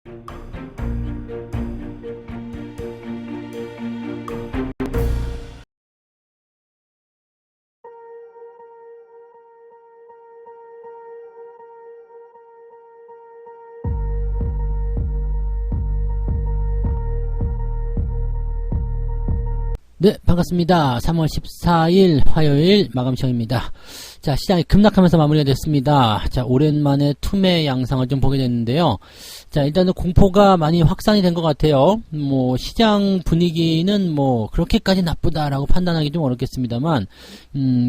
네, 반갑습니다. 3월 14일 화요일 마감 시간입니다. 자, 시장이 급락하면서 마무리가 됐습니다. 자, 오랜만에 투매 양상을 좀 보게 됐는데요. 자, 일단은 공포가 많이 확산이 된 것 같아요. 시장 분위기는 그렇게까지 나쁘다라고 판단하기 좀 어렵겠습니다만,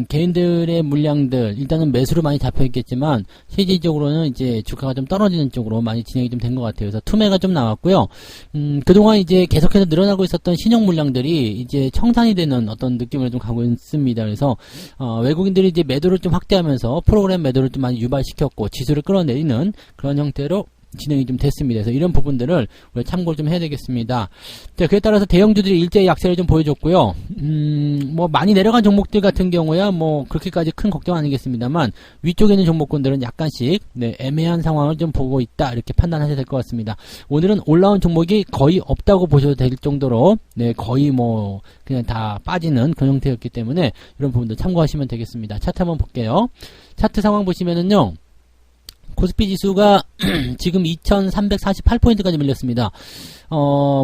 개인들의 물량들, 일단은 매수로 많이 잡혀있겠지만, 실질적으로는 이제 주가가 좀 떨어지는 쪽으로 많이 진행이 좀 된 것 같아요. 그래서 투매가 좀 나왔고요. 그동안 이제 계속해서 늘어나고 있었던 신용 물량들이 이제 청산이 되는 어떤 느낌을 좀 가고 있습니다. 그래서, 외국인들이 이제 매도를 좀 확대하면서 프로그램 매도를 좀 많이 유발시켰고 지수를 끌어내리는 그런 형태로 진행이 좀 됐습니다. 그래서 이런 부분들을 우리가 참고를 좀 해야 되겠습니다. 자, 그에 따라서 대형주들이 일제히 약세를 좀 보여줬고요. 많이 내려간 종목들 같은 경우야 그렇게까지 큰 걱정 아니겠습니다만 위쪽에 있는 종목군들은 약간씩 애매한 상황을 좀 보고 있다 이렇게 판단하셔야 될 것 같습니다. 오늘은 올라온 종목이 거의 없다고 보셔도 될 정도로 거의 그냥 다 빠지는 그런 형태였기 때문에 이런 부분도 참고하시면 되겠습니다. 차트 한번 볼게요. 차트 상황 보시면은요. 코스피 지수가 지금 2348포인트까지 밀렸습니다.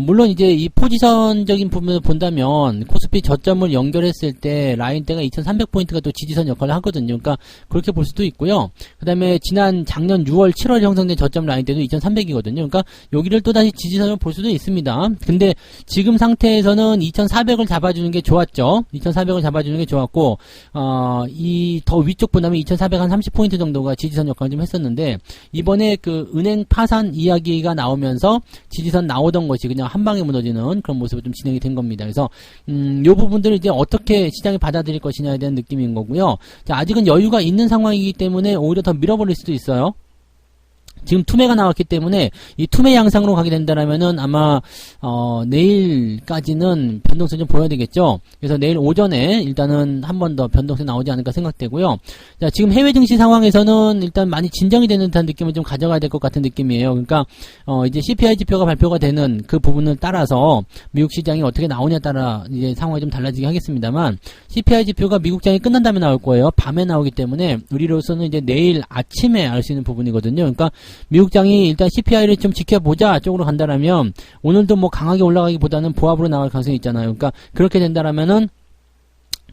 물론 이제 이 포지션적인 부분을 본다면 코스피 저점을 연결했을 때 라인대가 2300포인트가 또 지지선 역할을 하거든요. 그러니까 그렇게 볼 수도 있고요. 그 다음에 작년 6월, 7월 형성된 저점 라인대도 2300이거든요. 그러니까 여기를 또다시 지지선을 볼 수도 있습니다. 근데 지금 상태에서는 2400을 잡아주는 게 좋았죠. 2400을 잡아주는 게 좋았고, 이 더 위쪽 보다면 2400 한 30포인트 정도가 지지선 역할을 좀 했었는데, 이번에 그 은행 파산 이야기가 나오면서 지지선 나오던 것이 그냥 한 방에 무너지는 그런 모습으로 좀 진행이 된 겁니다. 그래서 요 부분들을 이제 어떻게 시장이 받아들일 것이냐에 대한 느낌인 거고요. 자, 아직은 여유가 있는 상황이기 때문에 오히려 더 밀어버릴 수도 있어요. 지금 투매가 나왔기 때문에 이 투매 양상으로 가게 된다라면은 아마 내일까지는 변동성 좀 보여야 되겠죠. 그래서 내일 오전에 일단은 한 번 더 변동성 나오지 않을까 생각되고요. 자, 지금 해외 증시 상황에서는 일단 많이 진정이 되는 듯한 느낌을 좀 가져가야 될 것 같은 느낌이에요. 그러니까 이제 CPI 지표가 발표가 되는 그 부분을 따라서 미국 시장이 어떻게 나오냐에 따라 이제 상황이 좀 달라지게 하겠습니다만 CPI 지표가 미국 장이 끝난 다음에 나올 거예요. 밤에 나오기 때문에 우리로서는 이제 내일 아침에 알 수 있는 부분이거든요. 그러니까 미국장이 일단 CPI를 좀 지켜보자 쪽으로 간다라면 오늘도 강하게 올라가기보다는 보합으로 나갈 가능성이 있잖아요. 그러니까 그렇게 된다라면은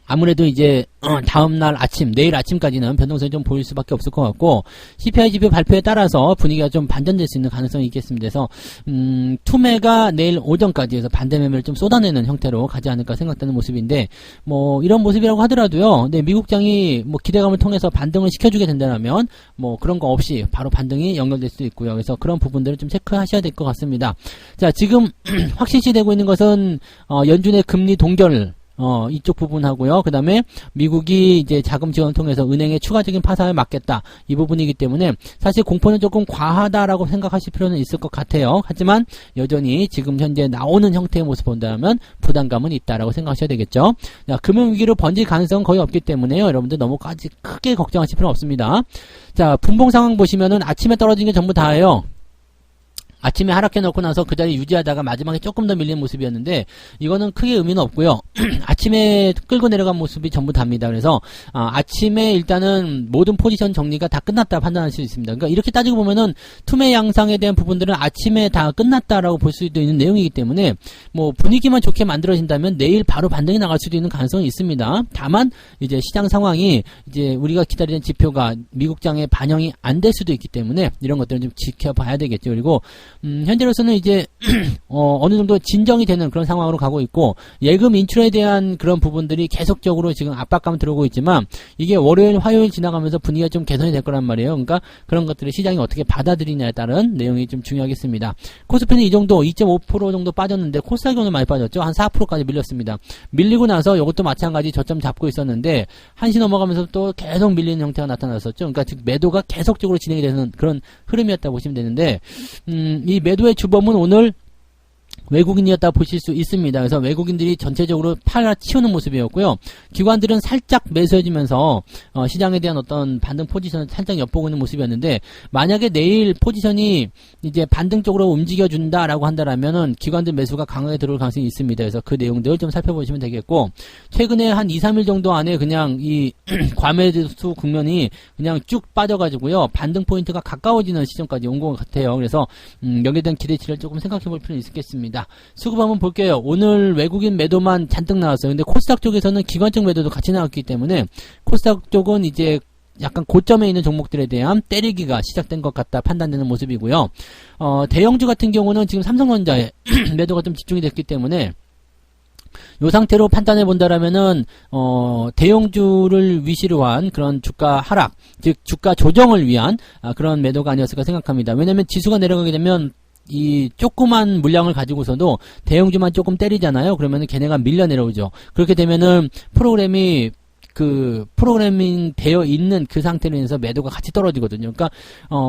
아무래도 이제 다음날 아침, 내일 아침까지는 변동성이 좀 보일 수밖에 없을 것 같고 CPI 지표 발표에 따라서 분위기가 좀 반전될 수 있는 가능성이 있겠습니다. 그래서 투매가 내일 오전까지 해서 반대 매매를 좀 쏟아내는 형태로 가지 않을까 생각되는 모습인데 이런 모습이라고 하더라도요. 미국장이 기대감을 통해서 반등을 시켜주게 된다면 그런 거 없이 바로 반등이 연결될 수도 있고요. 그래서 그런 부분들을 좀 체크하셔야 될 것 같습니다. 자, 지금 확실시되고 있는 것은 연준의 금리 동결 이쪽 부분하고요. 그 다음에 미국이 이제 자금 지원을 통해서 은행의 추가적인 파산을 막겠다. 이 부분이기 때문에 사실 공포는 조금 과하다라고 생각하실 필요는 있을 것 같아요. 하지만 여전히 지금 현재 나오는 형태의 모습 본다면 부담감은 있다라고 생각하셔야 되겠죠. 자, 금융위기로 번질 가능성은 거의 없기 때문에요. 여러분들 너무까지 크게 걱정하실 필요는 없습니다. 자, 분봉 상황 보시면은 아침에 떨어진 게 전부 다예요. 아침에 하락해 놓고 나서 그 자리 유지하다가 마지막에 조금 더 밀리는 모습이었는데 이거는 크게 의미는 없고요. 아침에 끌고 내려간 모습이 전부 답니다. 그래서 아침에 일단은 모든 포지션 정리가 다 끝났다 판단할 수 있습니다. 그러니까 이렇게 따지고 보면은 투매 양상에 대한 부분들은 아침에 다 끝났다라고 볼 수도 있는 내용이기 때문에 분위기만 좋게 만들어진다면 내일 바로 반등이 나갈 수도 있는 가능성이 있습니다. 다만 이제 시장 상황이 이제 우리가 기다리는 지표가 미국장에 반영이 안 될 수도 있기 때문에 이런 것들은 좀 지켜봐야 되겠죠. 그리고 현재로서는 이제 어느 정도 진정이 되는 그런 상황으로 가고 있고 예금 인출에 대한 그런 부분들이 계속적으로 지금 압박감 들어오고 있지만 이게 월요일, 화요일 지나가면서 분위기가 좀 개선이 될 거란 말이에요. 그러니까 그런 것들을 시장이 어떻게 받아들이냐에 따른 내용이 좀 중요하겠습니다. 코스피는 이 정도 2.5% 정도 빠졌는데 코스닥이 오늘 많이 빠졌죠. 한 4%까지 밀렸습니다. 밀리고 나서 이것도 마찬가지 저점 잡고 있었는데 1시 넘어가면서 또 계속 밀리는 형태가 나타났었죠. 그러니까 즉 매도가 계속적으로 진행이 되는 그런 흐름이었다고 보시면 되는데 이 매도의 주범은 오늘 외국인이었다 보실 수 있습니다. 그래서 외국인들이 전체적으로 팔아치우는 모습이었고요. 기관들은 살짝 매수해주면서 시장에 대한 어떤 반등 포지션을 살짝 엿보고 있는 모습이었는데, 만약에 내일 포지션이 이제 반등 쪽으로 움직여준다라고 한다라면은 기관들 매수가 강하게 들어올 가능성이 있습니다. 그래서 그 내용들을 좀 살펴보시면 되겠고, 최근에 한 2, 3일 정도 안에 그냥 이 과매수 국면이 그냥 쭉 빠져가지고요, 반등 포인트가 가까워지는 시점까지 온 것 같아요. 그래서 여기에 대한 기대치를 조금 생각해 볼 필요는 있겠습니다. 수급 한번 볼게요. 오늘 외국인 매도만 잔뜩 나왔어요. 근데 코스닥 쪽에서는 기관적 매도도 같이 나왔기 때문에 코스닥 쪽은 이제 약간 고점에 있는 종목들에 대한 때리기가 시작된 것 같다 판단되는 모습이고요. 대형주 같은 경우는 지금 삼성전자에 매도가 좀 집중이 됐기 때문에 요 상태로 판단해 본다라면은 대형주를 위시로 한 그런 주가 하락, 즉 주가 조정을 위한 그런 매도가 아니었을까 생각합니다. 왜냐면 지수가 내려가게 되면 이 조그만 물량을 가지고서도 대형주만 조금 때리잖아요. 그러면은 걔네가 밀려 내려오죠. 그렇게 되면은 프로그래밍 되어 있는 그 상태로 인해서 매도가 같이 떨어지거든요. 그러니까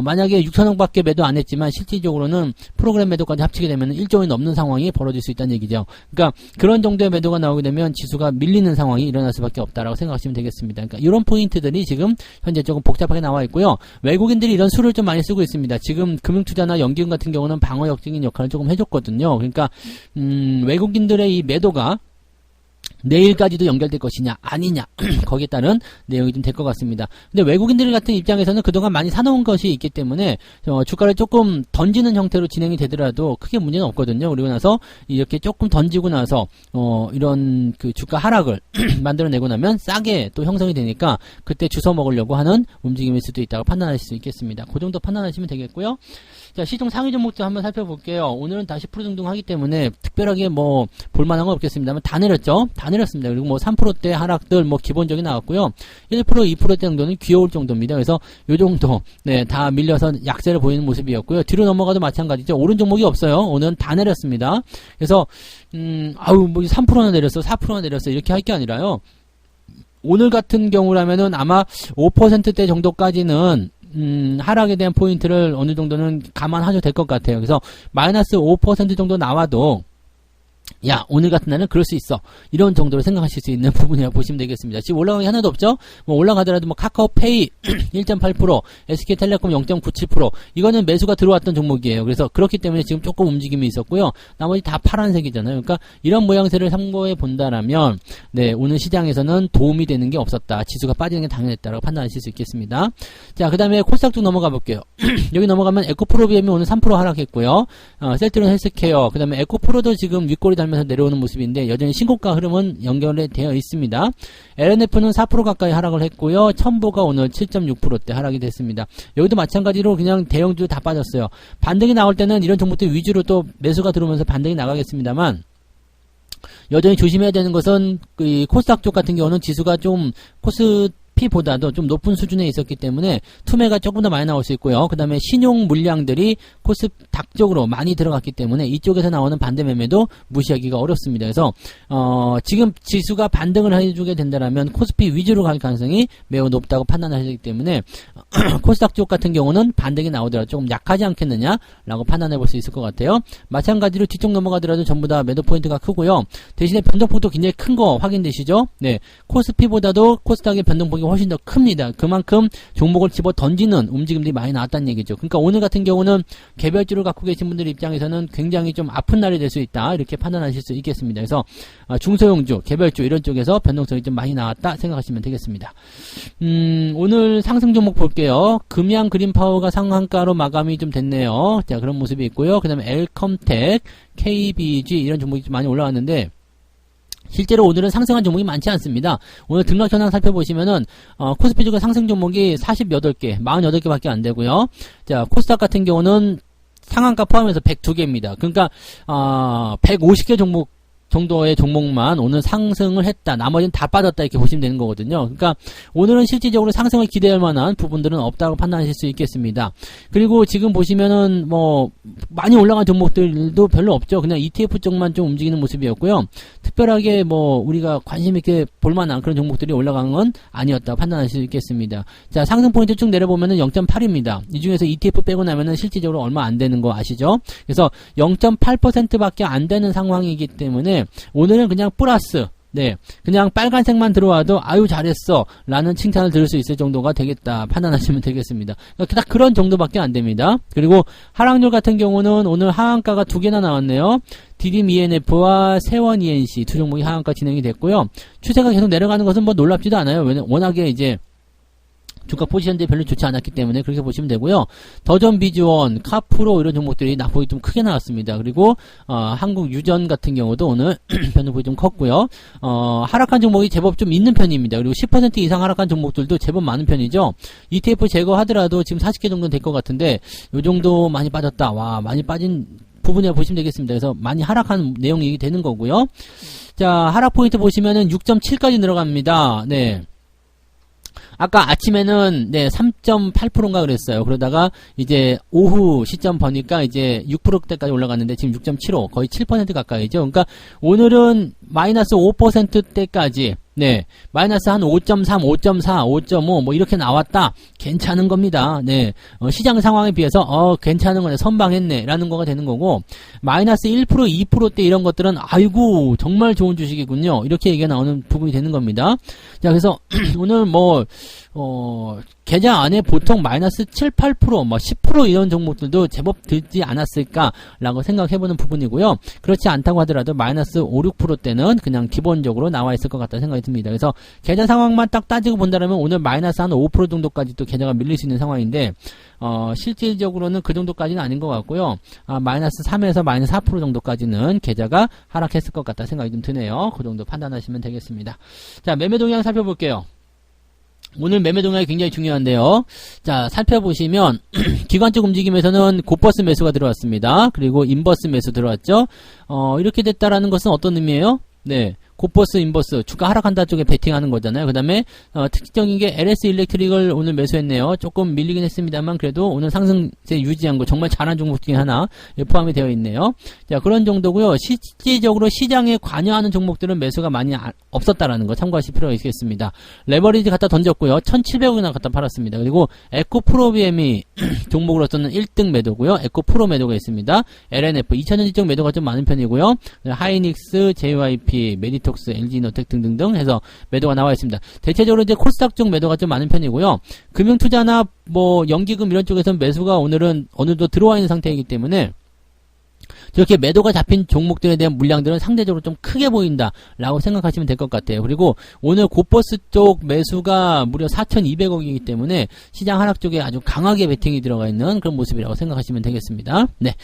만약에 6천억밖에 매도 안 했지만 실질적으로는 프로그램 매도까지 합치게 되면 1조 원이 넘는 상황이 벌어질 수 있다는 얘기죠. 그러니까 그런 정도의 매도가 나오게 되면 지수가 밀리는 상황이 일어날 수밖에 없다라고 생각하시면 되겠습니다. 그러니까 이런 포인트들이 지금 현재 조금 복잡하게 나와 있고요. 외국인들이 이런 수를 좀 많이 쓰고 있습니다. 지금 금융투자나 연기금 같은 경우는 방어역적인 역할을 조금 해줬거든요. 그러니까 외국인들의 이 매도가 내일까지도 연결될 것이냐 아니냐 거기에 따른 내용이 좀 될 것 같습니다. 근데 외국인들 같은 입장에서는 그동안 많이 사놓은 것이 있기 때문에 주가를 조금 던지는 형태로 진행이 되더라도 크게 문제는 없거든요. 그리고 나서 이렇게 조금 던지고 나서 이런 그 주가 하락을 만들어내고 나면 싸게 또 형성이 되니까 그때 주워 먹으려고 하는 움직임일 수도 있다고 판단하실 수 있겠습니다. 그 정도 판단하시면 되겠고요. 자, 시중 상위 종목들 한번 살펴볼게요. 오늘은 다 10% 정도 하기 때문에 특별하게 뭐 볼만한 건 없겠습니다만 다 내렸죠. 다 내렸습니다. 그리고 뭐 3%대 하락들 뭐 기본적인 나왔고요. 1%, 2%대 정도는 귀여울 정도입니다. 그래서 요 정도 다 밀려서 약세를 보이는 모습이었고요. 뒤로 넘어가도 마찬가지죠. 오른 종목이 없어요. 오늘은 다 내렸습니다. 그래서 뭐 3%나 내렸어, 4%나 내렸어 이렇게 할 게 아니라요. 오늘 같은 경우라면은 아마 5%대 정도까지는 하락에 대한 포인트를 어느 정도는 감안하셔도 될 것 같아요. 그래서 마이너스 5% 정도 나와도 야, 오늘 같은 날은 그럴 수 있어. 이런 정도로 생각하실 수 있는 부분이라고 보시면 되겠습니다. 지금 올라간 게 하나도 없죠? 뭐 올라가더라도 뭐 카카오페이 1.8%, SK텔레콤 0.97%, 이거는 매수가 들어왔던 종목이에요. 그래서 그렇기 때문에 지금 조금 움직임이 있었고요. 나머지 다 파란색이잖아요. 그러니까 이런 모양새를 참고해 본다라면, 오늘 시장에서는 도움이 되는 게 없었다. 지수가 빠지는 게 당연했다라고 판단하실 수 있겠습니다. 자, 그 다음에 코스닥 쪽 넘어가 볼게요. 여기 넘어가면 에코프로비엠이 오늘 3% 하락했고요. 셀트론 헬스케어, 그 다음에 에코프로도 지금 윗꼬리 달면서 내려오는 모습인데 여전히 신고가 흐름은 연결이 되어 있습니다. LNF는 4% 가까이 하락을 했고요. 첨보가 오늘 7.6%대 하락이 됐습니다. 여기도 마찬가지로 그냥 대형주 다 빠졌어요. 반등이 나올 때는 이런 종목들 위주로 또 매수가 들어오면서 반등이 나가겠습니다만 여전히 조심해야 되는 것은 그 코스닥 쪽 같은 경우는 지수가 좀 코스피보다도 좀 높은 수준에 있었기 때문에 투매가 조금 더 많이 나올 수 있고요. 그 다음에 신용 물량들이 코스닥 쪽으로 많이 들어갔기 때문에 이쪽에서 나오는 반대 매매도 무시하기가 어렵습니다. 그래서 지금 지수가 반등을 해주게 된다면 코스피 위주로 갈 가능성이 매우 높다고 판단하시기 때문에 코스닥 쪽 같은 경우는 반등이 나오더라도 조금 약하지 않겠느냐라고 판단해 볼 수 있을 것 같아요. 마찬가지로 뒤쪽 넘어가더라도 전부 다 매도 포인트가 크고요. 대신에 변동폭도 굉장히 큰 거 확인되시죠? 코스피보다도 코스닥의 변동폭이 훨씬 더 큽니다. 그만큼 종목을 집어 던지는 움직임들이 많이 나왔다는 얘기죠. 그러니까 오늘 같은 경우는 개별주를 갖고 계신 분들 입장에서는 굉장히 좀 아픈 날이 될 수 있다. 이렇게 판단하실 수 있겠습니다. 그래서 중소형주, 개별주 이런 쪽에서 변동성이 좀 많이 나왔다 생각하시면 되겠습니다. 오늘 상승 종목 볼게요. 금양 그린파워가 상한가로 마감이 좀 됐네요. 자, 그런 모습이 있고요. 그 다음에 엘컴텍, KBG 이런 종목이 좀 많이 올라왔는데 실제로 오늘은 상승한 종목이 많지 않습니다. 오늘 등락 현황 살펴보시면은 코스피 주가 상승 종목이 48개, 48개밖에 안 되고요. 자, 코스닥 같은 경우는 상한가 포함해서 102개입니다. 그러니까 150개 종목 정도의 종목만 오늘 상승을 했다. 나머지는 다 빠졌다. 이렇게 보시면 되는 거거든요. 그러니까 오늘은 실질적으로 상승을 기대할 만한 부분들은 없다고 판단하실 수 있겠습니다. 그리고 지금 보시면은 뭐 많이 올라간 종목들도 별로 없죠. 그냥 ETF 쪽만 좀 움직이는 모습이었고요. 특별하게 뭐 우리가 관심 있게 볼 만한 그런 종목들이 올라간 건 아니었다고 판단하실 수 있겠습니다. 자, 상승 포인트 쭉 내려보면은 0.8입니다. 이 중에서 ETF 빼고 나면은 실질적으로 얼마 안 되는 거 아시죠? 그래서 0.8%밖에 안 되는 상황이기 때문에 오늘은 그냥 플러스, 네, 그냥 빨간색만 들어와도 아유 잘했어 라는 칭찬을 들을 수 있을 정도가 되겠다 판단하시면 되겠습니다. 그러니까 딱 그런 정도밖에 안 됩니다. 그리고 하락률 같은 경우는 오늘 하한가가 두 개나 나왔네요. 디딤 ENF와 세원 ENC 두 종목이 하한가 진행이 됐고요. 추세가 계속 내려가는 것은 뭐 놀랍지도 않아요. 왜냐면 워낙에 이제 주가 포지션들이 별로 좋지 않았기 때문에 그렇게 보시면 되고요. 더전 비즈원, 카프로 이런 종목들이 낙폭이 좀 크게 나왔습니다. 그리고 한국 유전 같은 경우도 오늘 변동폭이 좀 컸고요. 하락한 종목이 제법 좀 있는 편입니다. 그리고 10% 이상 하락한 종목들도 제법 많은 편이죠. ETF 제거하더라도 지금 40개 정도 될 것 같은데 요 정도 많이 빠졌다. 와, 많이 빠진 부분이라고 보시면 되겠습니다. 그래서 많이 하락한 내용이 되는 거고요. 자, 하락 포인트 보시면은 6.7까지 늘어갑니다. 네. 아까 아침에는 3.8%인가 그랬어요. 그러다가 이제 오후 시점 보니까 이제 6%대까지 올라갔는데 지금 6.75 거의 7% 가까이죠. 그러니까 오늘은 마이너스 5%대까지 마이너스 한 5.3, 5.4, 5.5 뭐 이렇게 나왔다. 괜찮은 겁니다. 네. 시장 상황에 비해서 괜찮은 거네. 선방했네. 라는 거가 되는 거고 마이너스 1%, 2%대 이런 것들은 아이고 정말 좋은 주식이군요. 이렇게 얘기가 나오는 부분이 되는 겁니다. 자, 그래서 오늘 뭐 계좌 안에 보통 마이너스 7, 8%, 뭐 10% 이런 종목들도 제법 들지 않았을까라고 생각해보는 부분이고요. 그렇지 않다고 하더라도 마이너스 5, 6%대는 그냥 기본적으로 나와 있을 것 같다는 생각이 듭니다. 그래서 계좌 상황만 딱 따지고 본다면 오늘 마이너스 한 5% 정도까지 또 계좌가 밀릴 수 있는 상황인데 실질적으로는 그 정도까지는 아닌 것 같고요. 마이너스 3에서 마이너스 4% 정도까지는 계좌가 하락했을 것 같다 생각이 좀 드네요. 그 정도 판단하시면 되겠습니다. 자, 매매 동향 살펴볼게요. 오늘 매매 동향이 굉장히 중요한데요. 자, 살펴보시면 기관적 움직임에서는 곧버스 매수가 들어왔습니다. 그리고 인버스 매수 들어왔죠. 이렇게 됐다라는 것은 어떤 의미예요? 네. 곧버스, 인버스, 주가 하락한다 쪽에 베팅하는 거잖아요. 그 다음에 특징적인 게 LS 일렉트릭을 오늘 매수했네요. 조금 밀리긴 했습니다만 그래도 오늘 상승세 유지한 거 정말 잘한 종목 중에 하나 포함이 되어 있네요. 자, 그런 정도고요. 실질적으로 시장에 관여하는 종목들은 매수가 많이 없었다라는 거 참고하실 필요가 있겠습니다. 레버리지 갖다 던졌고요. 1,700원이나 갖다 팔았습니다. 그리고 에코프로비엠이 종목으로서는 1등 매도고요. 에코프로 매도가 있습니다. LNF, 2000년 쪽 매도가 좀 많은 편이고요. 하이닉스, JYP, 메디톡스, LG노텍 등등등 해서 매도가 나와 있습니다. 대체적으로 이제 코스닥 쪽 매도가 좀 많은 편이고요. 금융투자나 뭐 연기금 이런 쪽에서는 매수가 오늘은 어느 정도 들어와 있는 상태이기 때문에 저렇게 매도가 잡힌 종목들에 대한 물량들은 상대적으로 좀 크게 보인다라고 생각하시면 될 것 같아요. 그리고 오늘 곧버스 쪽 매수가 무려 4,200억이기 때문에 시장 하락 쪽에 아주 강하게 베팅이 들어가 있는 그런 모습이라고 생각하시면 되겠습니다. 네.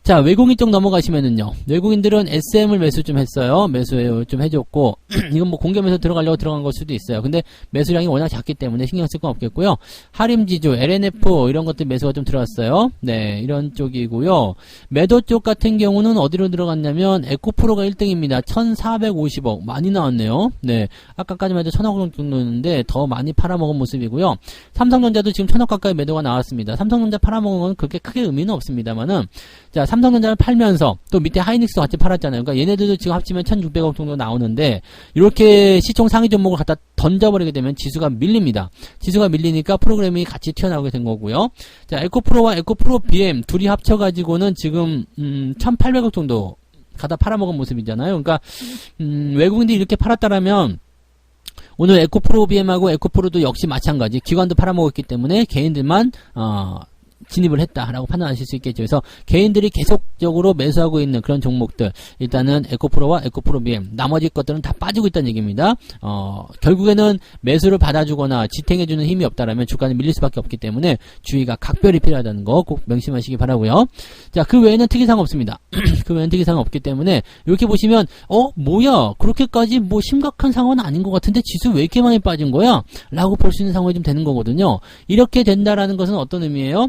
자, 외국인 쪽 넘어가시면은요. 외국인들은 SM을 매수 좀 했어요. 매수 좀 해줬고 이건 뭐 공개 매수 들어가려고 들어간 걸 수도 있어요. 근데 매수량이 워낙 작기 때문에 신경 쓸 건 없겠고요. 하림지주, LNF 이런 것들 매수가 좀 들어왔어요. 네, 이런 쪽이고요. 매도 쪽 같은 경우는 어디로 들어갔냐면 에코프로가 1등입니다. 1,450억 많이 나왔네요. 네, 아까까지만 해도 1,000억 정도였는데 더 많이 팔아먹은 모습이고요. 삼성전자도 지금 1,000억 가까이 매도가 나왔습니다. 삼성전자 팔아먹은 건 그렇게 크게 의미는 없습니다만은 자, 삼성전자를 팔면서 또 밑에 하이닉스도 같이 팔았잖아요. 그러니까 얘네들도 지금 합치면 1,600억 정도 나오는데 이렇게 시총 상위 종목을 갖다 던져버리게 되면 지수가 밀립니다. 지수가 밀리니까 프로그램이 같이 튀어나오게 된 거고요. 자, 에코프로와 에코프로 BM 둘이 합쳐가지고는 지금 1,800억 정도 갖다 팔아먹은 모습이잖아요. 그러니까 외국인들이 이렇게 팔았다라면 오늘 에코프로 BM하고 에코프로도 역시 마찬가지 기관도 팔아먹었기 때문에 개인들만 진입을 했다라고 판단하실 수 있겠죠. 그래서 개인들이 계속적으로 매수하고 있는 그런 종목들 일단은 에코프로와 에코프로 BM 나머지 것들은 다 빠지고 있다는 얘기입니다. 결국에는 매수를 받아주거나 지탱해주는 힘이 없다라면 주가는 밀릴 수밖에 없기 때문에 주의가 각별히 필요하다는 거 꼭 명심하시기 바라고요. 자, 그 외에는 특이사항 없습니다. 그 외에는 특이사항 없기 때문에 이렇게 보시면 뭐야 그렇게까지 뭐 심각한 상황은 아닌 것 같은데 지수 왜 이렇게 많이 빠진 거야? 라고 볼 수 있는 상황이 좀 되는 거거든요. 이렇게 된다라는 것은 어떤 의미예요?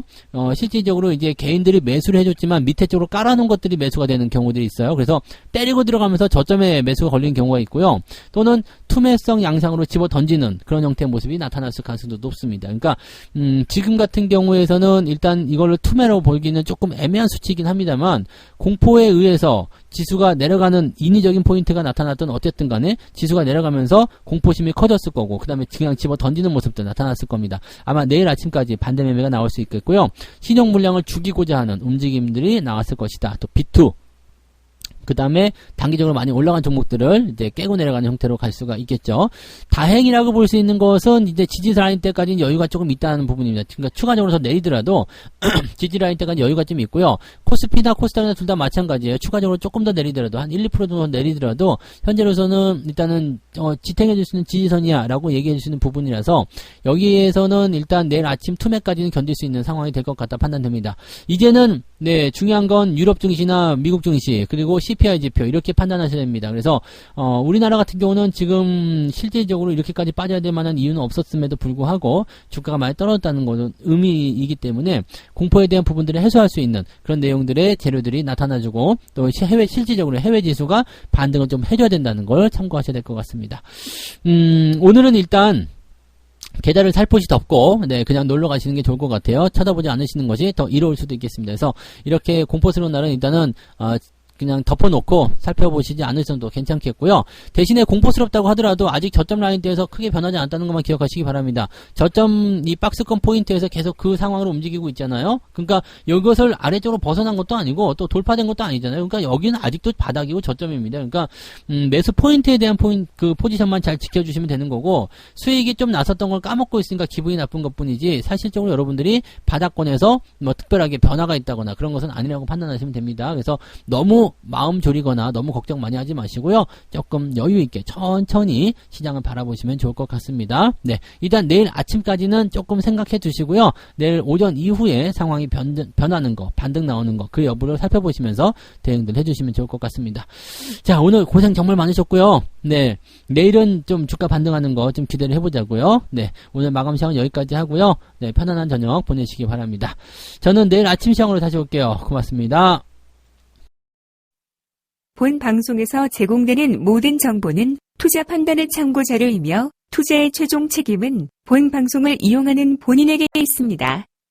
실질적으로 이제 개인들이 매수를 해줬지만 밑에 쪽으로 깔아놓은 것들이 매수가 되는 경우들이 있어요. 그래서 때리고 들어가면서 저점에 매수가 걸리는 경우가 있고요. 또는 투매성 양상으로 집어 던지는 그런 형태의 모습이 나타났을 가능성도 높습니다. 그러니까 지금 같은 경우에서는 일단 이걸로 투매로 보기는 조금 애매한 수치이긴 합니다만 공포에 의해서 지수가 내려가는 인위적인 포인트가 나타났던 어쨌든 간에 지수가 내려가면서 공포심이 커졌을 거고 그 다음에 그냥 집어 던지는 모습도 나타났을 겁니다. 아마 내일 아침까지 반대 매매가 나올 수 있겠고요. 신용 물량을 죽이고자 하는 움직임들이 나왔을 것이다. 또 B2 그 다음에 단기적으로 많이 올라간 종목들을 이제 깨고 내려가는 형태로 갈 수가 있겠죠. 다행이라고 볼 수 있는 것은 이제 지지라인 때까지는 여유가 조금 있다는 부분입니다. 그러니까 추가적으로 더 내리더라도 지지라인 때까지 여유가 좀 있고요. 코스피나 코스닥이나 둘 다 마찬가지예요. 추가적으로 조금 더 내리더라도 한 1, 2% 정도 내리더라도 현재로서는 일단은 지탱해 줄 수 있는 지지선이야 라고 얘기해 줄 수 있는 부분이라서 여기에서는 일단 내일 아침 투매까지는 견딜 수 있는 상황이 될 것 같다 판단됩니다. 이제는 네, 중요한 건 유럽 증시나 미국 증시 그리고 CPI 지표 이렇게 판단하셔야 됩니다. 그래서 우리나라 같은 경우는 지금 실질적으로 이렇게까지 빠져야 될 만한 이유는 없었음에도 불구하고 주가가 많이 떨어졌다는 것은 의미이기 때문에 공포에 대한 부분들을 해소할 수 있는 그런 내용들의 재료들이 나타나주고 또 실질적으로 해외 지수가 반등을 좀 해줘야 된다는 걸 참고하셔야 될 것 같습니다. 오늘은 일단 계좌를 살포시 덮고 네 그냥 놀러 가시는 게 좋을 것 같아요. 쳐다보지 않으시는 것이 더 이로울 수도 있겠습니다. 그래서 이렇게 공포스러운 날은 일단은 그냥 덮어놓고 살펴보시지 않으셔도 괜찮겠고요. 대신에 공포스럽다고 하더라도 아직 저점 라인대에서 크게 변하지 않았다는 것만 기억하시기 바랍니다. 저점 이 박스권 포인트에서 계속 그 상황으로 움직이고 있잖아요. 그러니까 이것을 아래쪽으로 벗어난 것도 아니고 또 돌파된 것도 아니잖아요. 그러니까 여기는 아직도 바닥이고 저점입니다. 그러니까 매수 포인트에 대한 그 포지션만 잘 지켜주시면 되는 거고 수익이 좀 났었던 걸 까먹고 있으니까 기분이 나쁜 것뿐이지 사실적으로 여러분들이 바닥권에서 뭐 특별하게 변화가 있다거나 그런 것은 아니라고 판단하시면 됩니다. 그래서 너무 마음 졸이거나 너무 걱정 많이 하지 마시고요. 조금 여유있게 천천히 시장을 바라보시면 좋을 것 같습니다. 네, 일단 내일 아침까지는 조금 생각해 두시고요. 내일 오전 이후에 상황이 변하는 거, 반등 나오는 거, 그 여부를 살펴보시면서 대응들 해주시면 좋을 것 같습니다. 자, 오늘 고생 정말 많으셨고요. 네, 내일은 좀 주가 반등하는 거 좀 기대를 해보자고요. 네, 오늘 마감 시간은 여기까지 하고요. 네, 편안한 저녁 보내시기 바랍니다. 저는 내일 아침 시장으로 다시 올게요. 고맙습니다. 본 방송에서 제공되는 모든 정보는 투자 판단의 참고 자료이며 투자의 최종 책임은 본 방송을 이용하는 본인에게 있습니다.